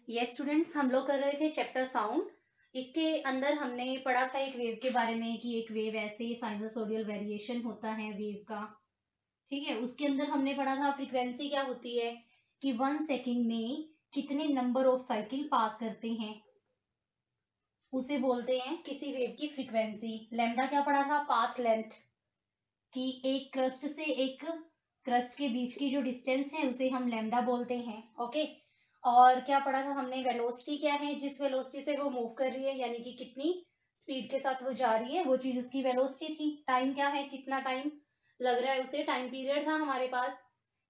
ये स्टूडेंट्स हम लोग कर रहे थे चैप्टर साउंड। इसके अंदर हमने पढ़ा था एक वेव के बारे में कि एक वेव ऐसे साइनसोडियल वेरिएशन होता है वेव का। ठीक है, उसके अंदर हमने पढ़ा था फ्रीक्वेंसी क्या होती है कि 1 सेकंड में कितने नंबर ऑफ साइकिल पास करते हैं, उसे बोलते हैं किसी वेव की फ्रीक्वेंसी। लैम्डा क्या पढ़ा था, पाथ लेंथ, कि एक क्रस्ट से एक क्रस्ट के बीच की जो डिस्टेंस है उसे हम लैम्डा बोलते हैं। ओके, और क्या पढ़ा था हमने, वेलोसिटी क्या है, जिस वेलोसिटी से वो मूव कर रही है, यानी कि कितनी स्पीड के साथ वो जा रही है, वो चीज उसकी वेलोसिटी थी। टाइम क्या है, कितना टाइम लग रहा है उसे, टाइम पीरियड था हमारे पास।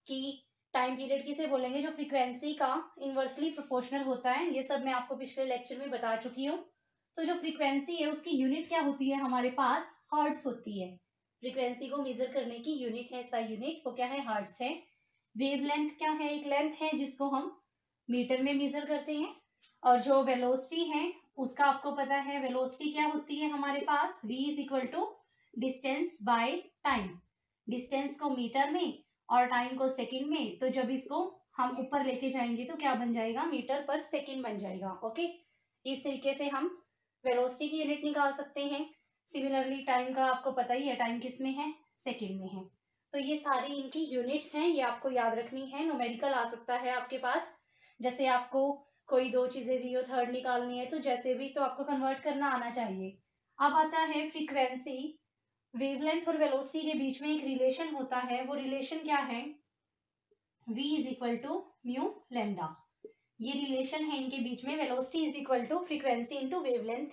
कि टाइम पीरियड किसे बोलेंगे, जो फ्रीक्वेंसी का इनवर्सली प्रोपोर्शनल होता है। ये सब मैं आपको पिछले लेक्चर में बता चुकी हूँ। तो जो फ्रीक्वेंसी है उसकी यूनिट क्या होती है हमारे पास, हर्ट्ज होती है। फ्रीक्वेंसी को मेजर करने की यूनिट है, ऐसा यूनिट वो क्या है, हर्ट्ज है। वेवलेंथ क्या है, एक लेंथ है जिसको हम मीटर में मेजर करते हैं। और जो वेलोसिटी है उसका आपको पता है, वेलोसिटी क्या होती है हमारे पास, v is equal to distance by time. Distance को मीटर में और टाइम को सेकंड में, तो जब इसको हम ऊपर लेके जाएंगे तो क्या बन जाएगा, मीटर पर सेकंड बन जाएगा। ओके, इस तरीके से हम वेलोसिटी की यूनिट निकाल सकते हैं। सिमिलरली टाइम का आपको पता ही है, टाइम किस में है, सेकंड में है। तो ये सारी इनकी यूनिट्स हैं, ये आपको याद रखनी है। न्यूमेरिकल आ सकता है आपके पास, जैसे आपको कोई दो चीजें दी हो, थर्ड निकालनी है, तो जैसे भी तो आपको कन्वर्ट करना आना चाहिए। अब आता है फ्रीक्वेंसी। वेवलेंथ और वेलोसिटी के बीच में एक रिलेशन होता है, वो रिलेशन क्या है, v is equal to mu lambda. ये रिलेशन है इनके बीच में, velocity is equal to frequency into wavelength.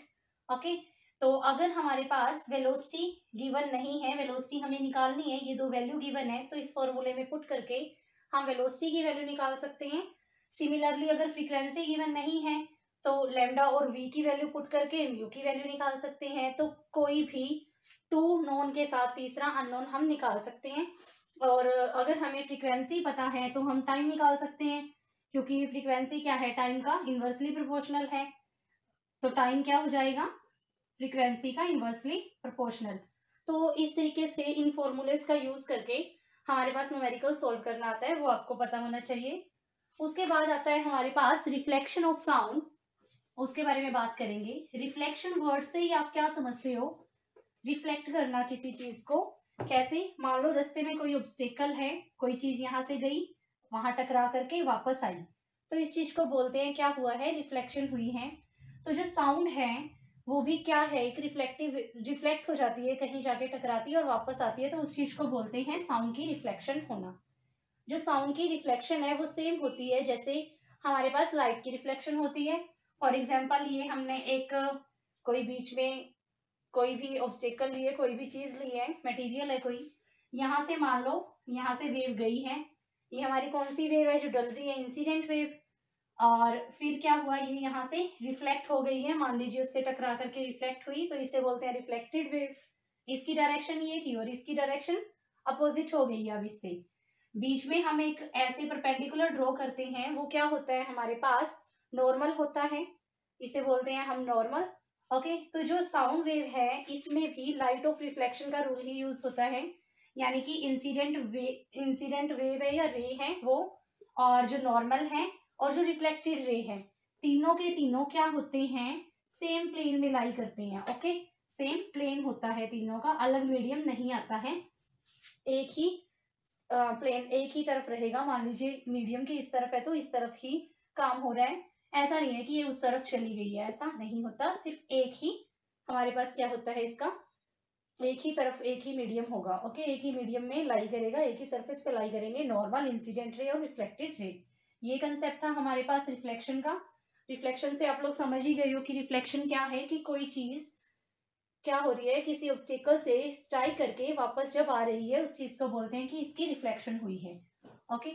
Okay, तो अगर हमारे पास वेलोसिटी गिवन नहीं है, वेलोसिटी हमें निकालनी है, ये दो वैल्यू गिवन है, तो इस फॉर्मूले में पुट करके हम वेलोसिटी की वैल्यू निकाल सकते हैं। सिमिलरली अगर फ्रीक्वेंसी गिवन नहीं है तो लैम्डा और v की वैल्यू पुट करके म्यू की वैल्यू निकाल सकते हैं। तो कोई भी टू नोन के साथ तीसरा अननोन हम निकाल सकते हैं। और अगर हमें फ्रीक्वेंसी पता है तो हम टाइम निकाल सकते हैं, क्योंकि फ्रीक्वेंसी क्या है, टाइम का इनवर्सली प्रोपोर्शनल है। तो टाइम क्या हो जाएगा, फ्रीक्वेंसी का इनवर्सली प्रोपोर्शनल। तो इस तरीके से इन फॉर्मूलेस का यूज करके हमारे पास न्यूमेरिकल सॉल्व करना आता है, वो आपको पता होना चाहिए। उसके बाद आता है हमारे पास रिफ्लेक्शन ऑफ साउंड, उसके बारे में बात करेंगे। रिफ्लेक्शन वर्ड से ही आप क्या समझते हो, रिफ्लेक्ट करना किसी चीज को कैसे, मान लो रास्ते में कोई ऑब्स्टेकल है, कोई चीज यहाँ से गई, वहां टकरा करके वापस आई, तो इस चीज को बोलते हैं क्या हुआ है, रिफ्लेक्शन हुई है। तो जो साउंड है वो भी क्या है, एक रिफ्लेक्ट हो जाती है, कहीं जाके टकराती है और वापस आती है, तो उस चीज को बोलते हैं साउंड की रिफ्लेक्शन होना। जो साउंड की रिफ्लेक्शन है वो सेम होती है जैसे हमारे पास लाइट की रिफ्लेक्शन होती है। फॉर एग्जाम्पल ये हमने एक कोई बीच में कोई भी ऑब्स्टेकल लिए, कोई भी चीज ली है, मटेरियल है कोई, यहाँ से मान लो यहाँ से वेव गई है, ये हमारी कौन सी वेव है जो डल रही है, इंसिडेंट वेव। और फिर क्या हुआ, ये यहाँ से रिफ्लेक्ट हो गई है, मान लीजिए उससे टकरा करके रिफ्लेक्ट हुई, तो इसे बोलते हैं रिफ्लेक्टेड वेव। इसकी डायरेक्शन ये थी और इसकी डायरेक्शन अपोजिट हो गई है। अब इससे बीच में हम एक ऐसे परपेंडिकुलर ड्रॉ करते हैं, वो क्या होता है हमारे पास, नॉर्मल होता है, इसे बोलते हैं हम नॉर्मल। ओके, तो जो साउंड वेव है इसमें भी लाइट ऑफ रिफ्लेक्शन का रूल ही यूज होता है, यानी कि इंसिडेंट वेव है या रे है वो, और जो नॉर्मल है और जो रिफ्लेक्टेड रे है, तीनों के तीनों क्या होते हैं, सेम प्लेन में लाई करते हैं। ओके, सेम प्लेन होता है तीनों का, अलग मीडियम नहीं आता है, एक ही प्लेन एक ही तरफ रहेगा। मान लीजिए मीडियम की इस तरफ है तो इस तरफ ही काम हो रहा है, ऐसा नहीं है कि ये उस तरफ चली गई है, ऐसा नहीं होता। सिर्फ एक ही हमारे पास क्या होता है, इसका एक ही तरफ एक ही मीडियम होगा। ओके, एक ही मीडियम में लाई करेगा, एक ही सरफेस पे लाई करेंगे, नॉर्मल, इंसिडेंट रे और रिफ्लेक्टेड रे। ये कंसेप्ट था हमारे पास रिफ्लेक्शन का। रिफ्लेक्शन से आप लोग समझ ही गए हो कि रिफ्लेक्शन क्या है, कि कोई चीज क्या हो रही है, किसी ऑब्स्टेकल से स्ट्राइक करके वापस जब आ रही है, उस चीज को बोलते हैं कि इसकी रिफ्लेक्शन हुई है। ओके,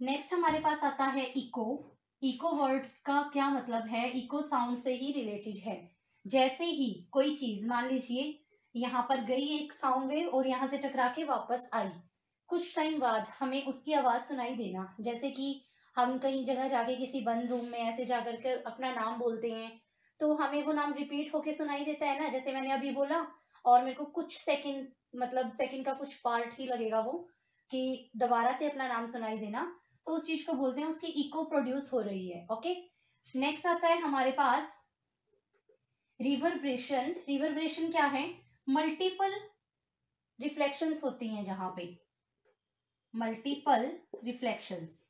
नेक्स्ट हमारे पास आता है इको। इको वर्ड का क्या मतलब है, इको साउंड से ही रिलेटेड है। जैसे ही कोई चीज मान लीजिए यहाँ पर गई एक साउंड वेव और यहाँ से टकरा के वापस आई, कुछ टाइम बाद हमें उसकी आवाज सुनाई देना, जैसे कि हम कहीं जगह जाके किसी बंद रूम में ऐसे जाकर के अपना नाम बोलते हैं, तो हमें वो नाम रिपीट होके सुनाई देता है ना, जैसे मैंने अभी बोला, और मेरे को कुछ सेकंड, मतलब सेकंड का कुछ पार्ट ही लगेगा वो, कि दोबारा से अपना नाम सुनाई देना। तो उस चीज को बोलते हैं उसकी इको प्रोड्यूस हो रही है। ओके, नेक्स्ट आता है हमारे पास रिवर्ब्रेशन। रिवर्ब्रेशन क्या है? मल्टीपल रिफ्लेक्शंस होती हैं, जहां पे मल्टीपल रिफ्लेक्शंस,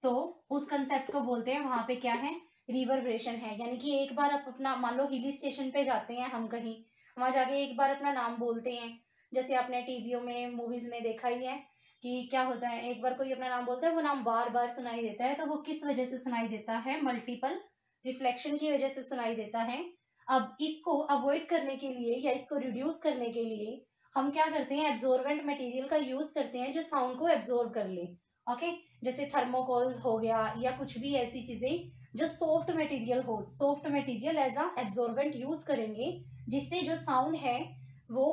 तो उस कंसेप्ट को बोलते हैं, वहां पे क्या है, रिवर्ब्रेशन है। यानी कि एक बार आप अपना, मान लो हिली स्टेशन पे जाते हैं हम कहीं, वहां जाके एक बार अपना नाम बोलते हैं, जैसे आपने टीवियों में मूवीज में देखा ही है कि क्या होता है, एक बार कोई अपना नाम बोलता है, वो नाम बार बार सुनाई देता है, तो वो किस वजह से सुनाई देता है? मल्टीपल रिफ्लेक्शन की वजह से सुनाई देता है। अब इसको अवॉइड करने के लिए या इसको रिड्यूस करने के लिए हम क्या करते हैं? एब्जॉर्बेंट मटेरियल का यूज करते हैं जो साउंड को एब्जॉर्ब कर ले। ओके, जैसे थर्मोकोल हो गया या कुछ भी ऐसी चीजें जो सॉफ्ट मटेरियल हो, soft material as a absorbent use करेंगे, जिससे जो साउंड है वो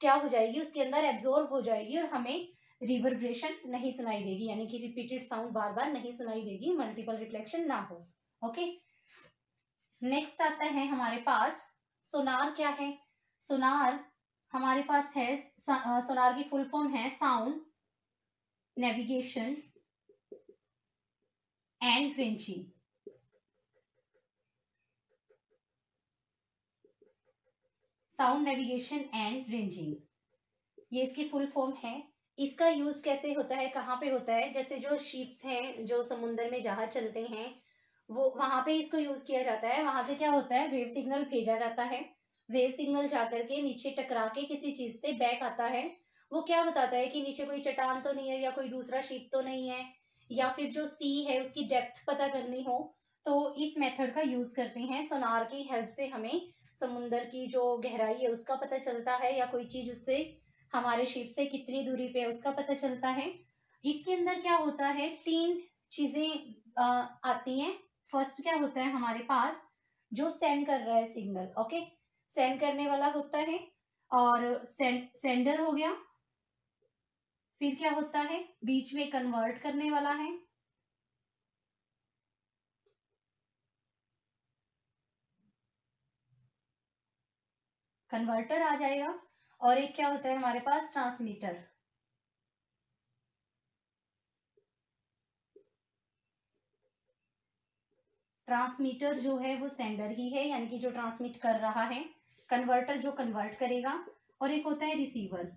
क्या हो जाएगी, उसके अंदर एब्जॉर्ब हो जाएगी और हमें रिवर्ब्रेशन नहीं सुनाई देगी, यानी कि रिपीटेड साउंड बार बार नहीं सुनाई देगी, मल्टीपल रिफ्लेक्शन ना हो। ओके, नेक्स्ट आता है हमारे पास सोनार। क्या है सोनार? हमारे पास है सोनार की फुल फॉर्म है sound navigation and ranging. Sound navigation and ranging, ये इसकी फुल फॉर्म है। इसका यूज कैसे होता है, कहाँ पे होता है? जैसे जो शिप्स हैं, जो समुद्र में जहाज चलते हैं, वो वहां पे इसको यूज किया जाता है। वहां से क्या होता है, वेव सिग्नल भेजा जाता है, वेव सिग्नल जाकर के नीचे टकरा के किसी चीज से बैक आता है। वो क्या बताता है कि नीचे कोई चट्टान तो नहीं है या कोई दूसरा शिप तो नहीं है, या फिर जो सी है उसकी डेप्थ पता करनी हो, तो इस मेथड का यूज करते हैं। सोनार की हेल्प से हमें समुद्र की जो गहराई है उसका पता चलता है, या कोई चीज उससे हमारे शिप से कितनी दूरी पे है उसका पता चलता है। इसके अंदर क्या होता है, तीन चीजें आती हैं। फर्स्ट क्या होता है हमारे पास, जो सेंड कर रहा है सिग्नल, ओके, सेंड करने वाला होता है, और सेंडर हो गया। फिर क्या होता है, बीच में कन्वर्ट करने वाला है, कन्वर्टर आ जाएगा, और एक क्या होता है हमारे पास, ट्रांसमीटर। ट्रांसमीटर जो है वो सेंडर ही है, यानी कि जो ट्रांसमिट कर रहा है, कन्वर्टर जो कन्वर्ट करेगा, और एक होता है रिसीवर,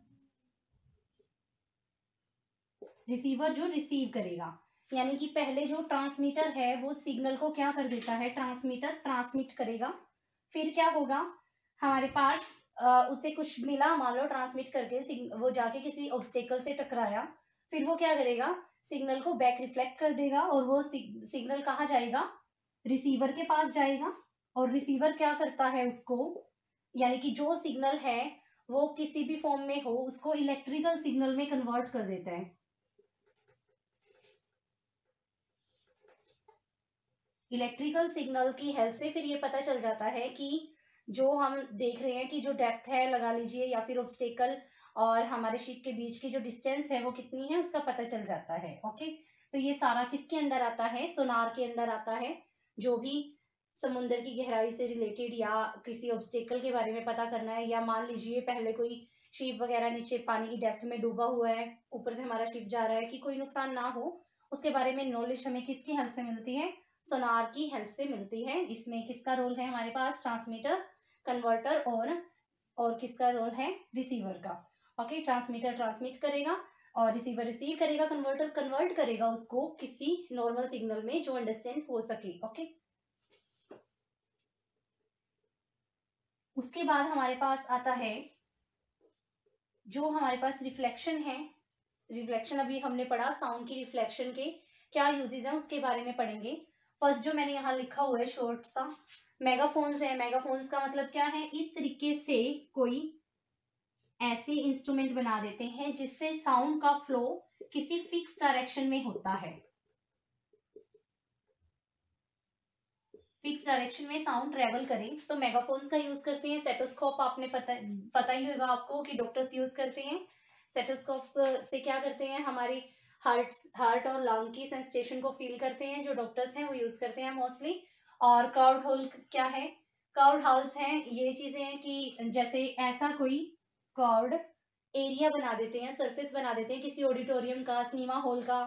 रिसीवर जो रिसीव करेगा। यानी कि पहले जो ट्रांसमीटर है वो सिग्नल को क्या कर देता है, ट्रांसमीटर ट्रांसमिट करेगा। फिर क्या होगा हमारे पास, उसे कुछ मिला, मान लो ट्रांसमिट करके वो जाके किसी ऑब्स्टेकल से टकराया, फिर वो क्या करेगा, सिग्नल को बैक रिफ्लेक्ट कर देगा, और वो सिग्नल कहाँ जाएगा, रिसीवर के पास जाएगा। और रिसीवर क्या करता है उसको, यानी कि जो सिग्नल है वो किसी भी फॉर्म में हो उसको इलेक्ट्रिकल सिग्नल में कन्वर्ट कर देता है। इलेक्ट्रिकल सिग्नल की हेल्प से फिर ये पता चल जाता है कि जो हम देख रहे हैं कि जो डेप्थ है लगा लीजिए, या फिर ऑब्स्टेकल और हमारे शिप के बीच की जो डिस्टेंस है वो कितनी है उसका पता चल जाता है। ओके, तो ये सारा किसके अंडर आता है, सोनार के अंडर आता है। जो भी समुद्र की गहराई से रिलेटेड या किसी ऑब्स्टेकल के बारे में पता करना है, या मान लीजिए पहले कोई शिप वगैरह नीचे पानी की डेप्थ में डूबा हुआ है, ऊपर से हमारा शिप जा रहा है, कि कोई नुकसान ना हो, उसके बारे में नॉलेज हमें किसकी हेल्प से मिलती है, सोनार की हेल्प से मिलती है। इसमें किसका रोल है हमारे पास, ट्रांसमीटर, कन्वर्टर, और किसका रोल है, रिसीवर का। ओके, ट्रांसमीटर ट्रांसमिट करेगा और रिसीवर रिसीव करेगा, कन्वर्टर कन्वर्ट करेगा उसको किसी नॉर्मल सिग्नल में जो अंडरस्टैंड हो सके। ओके, उसके बाद हमारे पास आता है जो हमारे पास रिफ्लेक्शन है। रिफ्लेक्शन अभी हमने पढ़ा, साउंड की रिफ्लेक्शन के क्या यूजेस हैं उसके बारे में पढ़ेंगे। फर्स्ट जो मैंने यहाँ लिखा हुआ है शॉर्ट सा, मेगाफोन्स है। मेगाफोन्स का मतलब क्या है, इस तरीके से कोई ऐसे इंस्ट्रूमेंट बना देते हैं जिससे साउंड का फ्लो किसी फिक्स डायरेक्शन में होता है, फिक्स डायरेक्शन में साउंड ट्रेवल करें, तो मेगाफोन्स का यूज करते हैं। सेटोस्कोप आपने पता ही होगा आपको कि डॉक्टर्स यूज करते हैं। सेटोस्कोप से क्या करते हैं, हमारी हार्ट और लंग की सेंसेशन को फील करते हैं, जो डॉक्टर्स हैं वो यूज करते हैं मोस्टली। और कर्व्ड होल क्या है, कर्व्ड होल्स हैं, ये चीजें हैं कि जैसे ऐसा कोई कर्व्ड एरिया बना देते हैं, सरफेस बना देते हैं किसी ऑडिटोरियम का, सिनेमा हॉल का,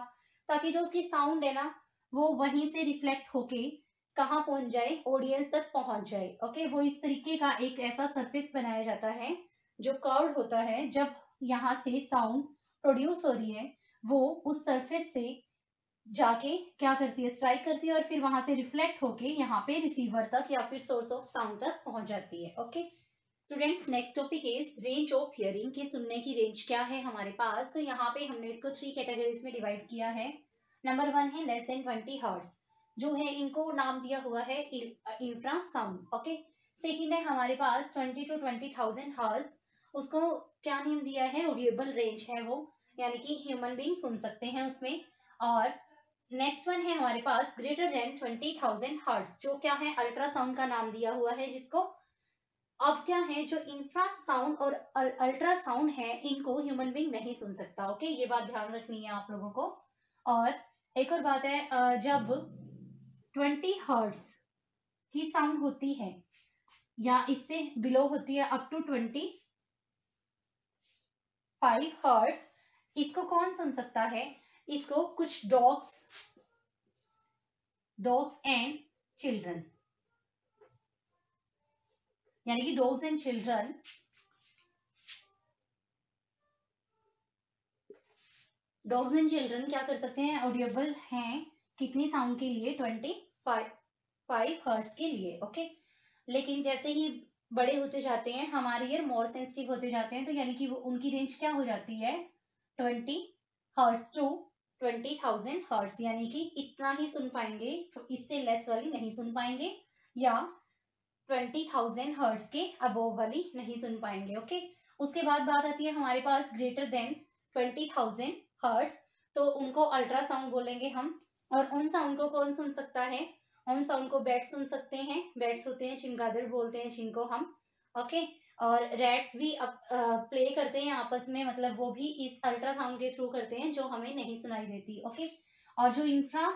ताकि जो उसकी साउंड है ना वो वहीं से रिफ्लेक्ट होके कहाँ पहुंच जाए, ऑडियंस तक पहुंच जाए। ओके, वो इस तरीके का एक ऐसा सरफेस बनाया जाता है जो कर्व्ड होता है। जब यहाँ से साउंड प्रोड्यूस हो रही है वो उस सरफेस से जाके क्या करती है, स्ट्राइक करती है और फिर वहां से रिफ्लेक्ट होके यहाँ पे रिसीवर तक या फिर सोर्स ऑफ साउंड तक पहुंच जाती है। Okay students, next topic is range of hearing, की सुनने की रेंज क्या है हमारे पास। तो यहाँ पे हमने इसको 3 कैटेगरीज में डिवाइड किया है। नंबर 1 है लेस देन 20 हर्ट्ज, जो है इनको नाम दिया हुआ है इंफ्रा साउंड। ओके, सेकेंड है हमारे पास 20 to 20,000 हर्ट्ज, उसको क्या नेम दिया है, ऑडिएबल रेंज है वो, यानी कि ह्यूमन बीइंग सुन सकते हैं उसमें। और नेक्स्ट वन है हमारे पास ग्रेटर देन 20,000 हर्ट्ज, जो क्या है, अल्ट्रासाउंड का नाम दिया हुआ है जिसको। अब क्या है, जो इंफ्रासाउंड और अल्ट्रासाउंड है इनको ह्यूमन बीइंग नहीं सुन सकता। ओके, ये बात ध्यान रखनी है आप लोगों को। और एक और बात है, जब 20 हर्ट्ज की साउंड होती है या इससे बिलो होती है अप टू 25 हर्ट्ज, इसको कौन सुन सकता है, इसको कुछ डॉग्स एंड चिल्ड्रन, यानी कि डॉग्स एंड चिल्ड्रन क्या कर सकते हैं, ऑडिएबल हैं कितनी साउंड के लिए, 25 हर्ट्ज के लिए। ओके, लेकिन जैसे ही बड़े होते जाते हैं हमारे ईयर मोर सेंसिटिव होते जाते हैं, तो यानी कि वो उनकी रेंज क्या हो जाती है, 20 हर्ट्ज टू 20,000 हर्ट्ज, यानी कि इतना ही सुन पाएंगे, तो इससे लेस वाली नहीं सुन पाएंगे, या 20,000 हर्ट्ज के अबोव वाली नहीं सुन पाएंगे। ओके, उसके बाद बात आती है हमारे पास ग्रेटर देन 20,000 हर्ट्ज, तो उनको अल्ट्रासाउंड बोलेंगे हम। और उन साउंड को कौन सुन सकता है, उन साउंड को बैट्स सुन सकते हैं, बैट्स होते हैं, चमगादड़ बोलते हैं जिनको हम। ओके, और रैट्स भी प्ले करते हैं आपस में, मतलब वो भी इस अल्ट्रासाउंड के थ्रू करते हैं जो हमें नहीं सुनाई देती। ओके, और जो इंफ्रा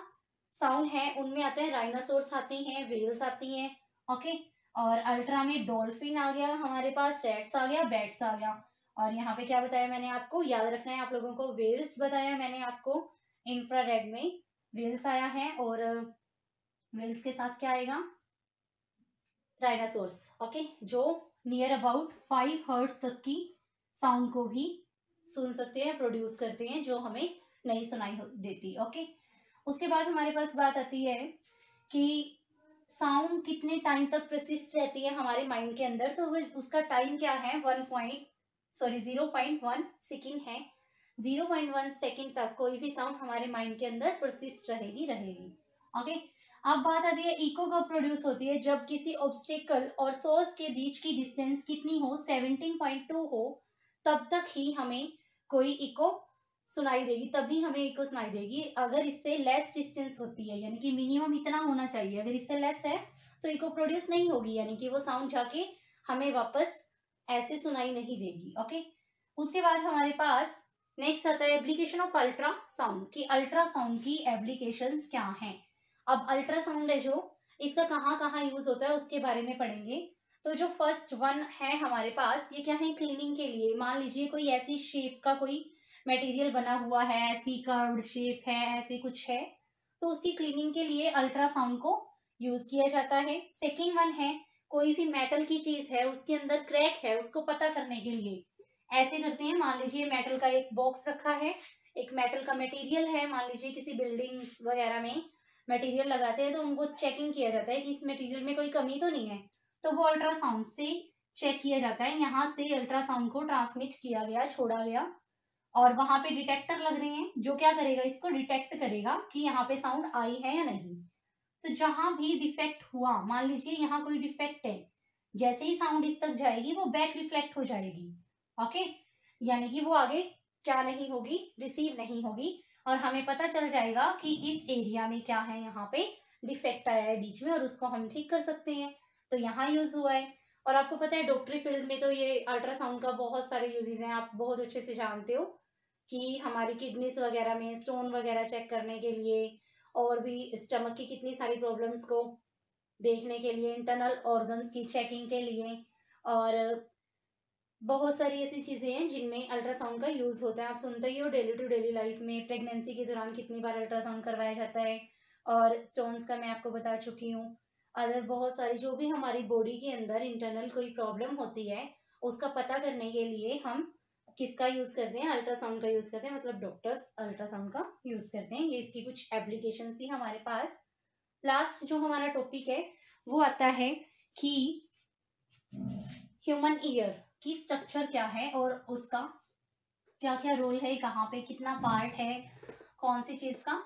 साउंड है उनमें आते हैं राइनासोर्स आते हैं, वेल्स आती हैं। ओके, और अल्ट्रा में डॉल्फिन आ गया हमारे पास, रेड्स आ गया, बैट्स आ गया। और यहाँ पे क्या बताया मैंने आपको, याद रखना है आप लोगों को, वेल्स बताया मैंने आपको, इंफ्रारेड में वेल्स आया है, और वेल्स के साथ क्या आएगा, राइनासोर्स। ओके, जो नियर अबाउट 5 हर्ट्ज तक की साउंड को भी सुन सकते हैं, प्रोड्यूस करते हैं, जो हमें नहीं सुनाई देती। ओके, उसके बाद हमारे पास बात आती है कि साउंड कितने टाइम तक प्रसिस्ट रहती है हमारे माइंड के अंदर, तो उसका टाइम क्या है, 0.1 सेकेंड है। 0.1 सेकेंड तक कोई भी साउंड हमारे माइंड के अंदर प्रसिस्ट रहेगी। ओके, अब बात आती है इको कब प्रोड्यूस होती है, जब किसी ऑब्स्टेकल और सोर्स के बीच की डिस्टेंस कितनी हो, 17.2 हो, तब तक ही हमें कोई इको सुनाई देगी, तभी हमें इको सुनाई देगी। अगर इससे लेस डिस्टेंस होती है, यानी कि मिनिमम इतना होना चाहिए, अगर इससे लेस है तो इको प्रोड्यूस नहीं होगी, यानी कि वो साउंड जाके हमें वापस ऐसे सुनाई नहीं देगी। ओके, उसके बाद हमारे पास नेक्स्ट आता है एप्लीकेशन ऑफ अल्ट्रासाउंड, की अल्ट्रासाउंड की एप्लीकेशंस क्या हैं। अब अल्ट्रासाउंड है जो, इसका कहाँ कहाँ यूज होता है उसके बारे में पढ़ेंगे। तो जो फर्स्ट वन है हमारे पास, ये क्या है, क्लीनिंग के लिए। मान लीजिए कोई ऐसी शेप का कोई मटेरियल बना हुआ है, ऐसी कर्व्ड शेप है, ऐसे कुछ है, तो उसकी क्लीनिंग के लिए अल्ट्रासाउंड को यूज किया जाता है। सेकेंड वन है, कोई भी मेटल की चीज है उसके अंदर क्रैक है, उसको पता करने के लिए ऐसे करते हैं। मान लीजिए मेटल का एक बॉक्स रखा है, एक मेटल का मटेरियल है, मान लीजिए किसी बिल्डिंग वगैरह में मटेरियल लगाते हैं तो उनको चेकिंग किया जाता है कि इस मटेरियल में कोई कमी तो नहीं है, तो वो अल्ट्रासाउंड से चेक किया जाता है। यहाँ से अल्ट्रासाउंड को ट्रांसमिट किया गया, छोड़ा गया, और वहां पे डिटेक्टर लग रहे हैं जो क्या करेगा, इसको डिटेक्ट करेगा कि यहाँ पे साउंड आई है या नहीं। तो जहां भी डिफेक्ट हुआ, मान लीजिए यहाँ कोई डिफेक्ट है, जैसे ही साउंड इस तक जाएगी वो बैक रिफ्लेक्ट हो जाएगी। ओके, यानी कि वो आगे क्या नहीं होगी, रिसीव नहीं होगी, और हमें पता चल जाएगा कि इस एरिया में क्या है, यहाँ पे डिफेक्ट आया है बीच में और उसको हम ठीक कर सकते हैं। तो यहाँ यूज हुआ है। और आपको पता है डॉक्टरी फील्ड में तो ये अल्ट्रासाउंड का बहुत सारे यूजेस हैं, आप बहुत अच्छे से जानते हो कि हमारी किडनीज वगैरह में स्टोन वगैरह चेक करने के लिए, और भी स्टमक की कितनी सारी प्रॉब्लम्स को देखने के लिए, इंटरनल ऑर्गन्स की चेकिंग के लिए, और बहुत सारी ऐसी चीजें हैं जिनमें अल्ट्रासाउंड का यूज होता है। आप सुनते ही हो डेली टू डेली लाइफ में, प्रेगनेंसी के दौरान कितनी बार अल्ट्रासाउंड करवाया जाता है। और स्टोन्स का मैं आपको बता चुकी हूँ। अदर बहुत सारी जो भी हमारी बॉडी के अंदर इंटरनल कोई प्रॉब्लम होती है, उसका पता करने के लिए हम किसका यूज करते हैं, अल्ट्रासाउंड का यूज करते हैं। मतलब डॉक्टर्स अल्ट्रासाउंड का यूज करते हैं। ये इसकी कुछ एप्लीकेशन थी हमारे पास। लास्ट जो हमारा टॉपिक है वो आता है कि ह्यूमन ईयर की स्ट्रक्चर क्या है और उसका क्या क्या रोल है, कहाँ पे कितना पार्ट है, कौन सी चीज का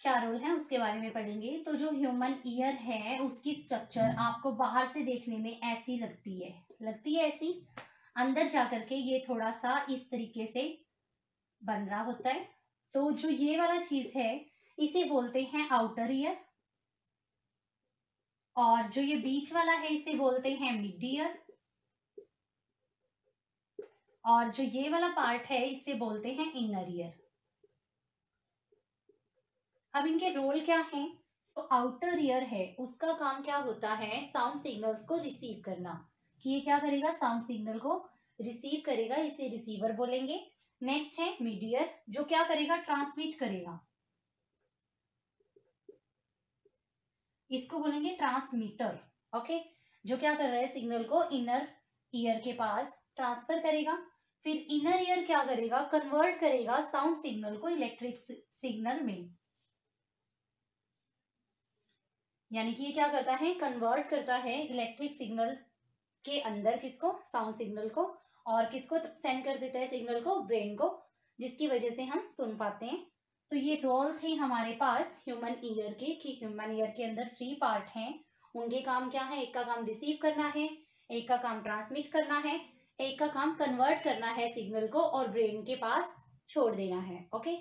क्या रोल है, उसके बारे में पढ़ेंगे। तो जो ह्यूमन ईयर है उसकी स्ट्रक्चर आपको बाहर से देखने में ऐसी लगती है ऐसी। अंदर जाकर के ये थोड़ा सा इस तरीके से बन रहा होता है। तो जो ये वाला चीज है इसे बोलते हैं आउटर ईयर, और जो ये बीच वाला है इसे बोलते हैं मिड ईयर, और जो ये वाला पार्ट है इसे बोलते हैं इनर ईयर। अब इनके रोल क्या है? तो आउटर ईयर है उसका काम क्या होता है, साउंड सिग्नल्स को रिसीव करना। कि ये क्या करेगा, साउंड सिग्नल को रिसीव करेगा, इसे रिसीवर बोलेंगे। नेक्स्ट है मिड ईयर, जो क्या करेगा, ट्रांसमिट करेगा, इसको बोलेंगे ट्रांसमीटर। ओके, जो क्या कर रहा है, सिग्नल को इनर ईयर के पास ट्रांसफर करेगा। फिर इनर ईयर क्या करेगा, कन्वर्ट करेगा साउंड सिग्नल को इलेक्ट्रिक सिग्नल में। यानी कि ये क्या करता है, कन्वर्ट करता है इलेक्ट्रिक सिग्नल के अंदर किसको, साउंड सिग्नल को, और किसको सेंड कर देता है सिग्नल को, ब्रेन को, जिसकी वजह से हम सुन पाते हैं। तो ये रोल थे हमारे पास ह्यूमन ईयर के, कि ह्यूमन ईयर के अंदर 3 पार्ट हैं। उनके काम क्या है, एक का काम रिसीव करना है, एक का काम ट्रांसमिट करना है, एक का काम कन्वर्ट करना है सिग्नल को और ब्रेन के पास छोड़ देना है। ओके।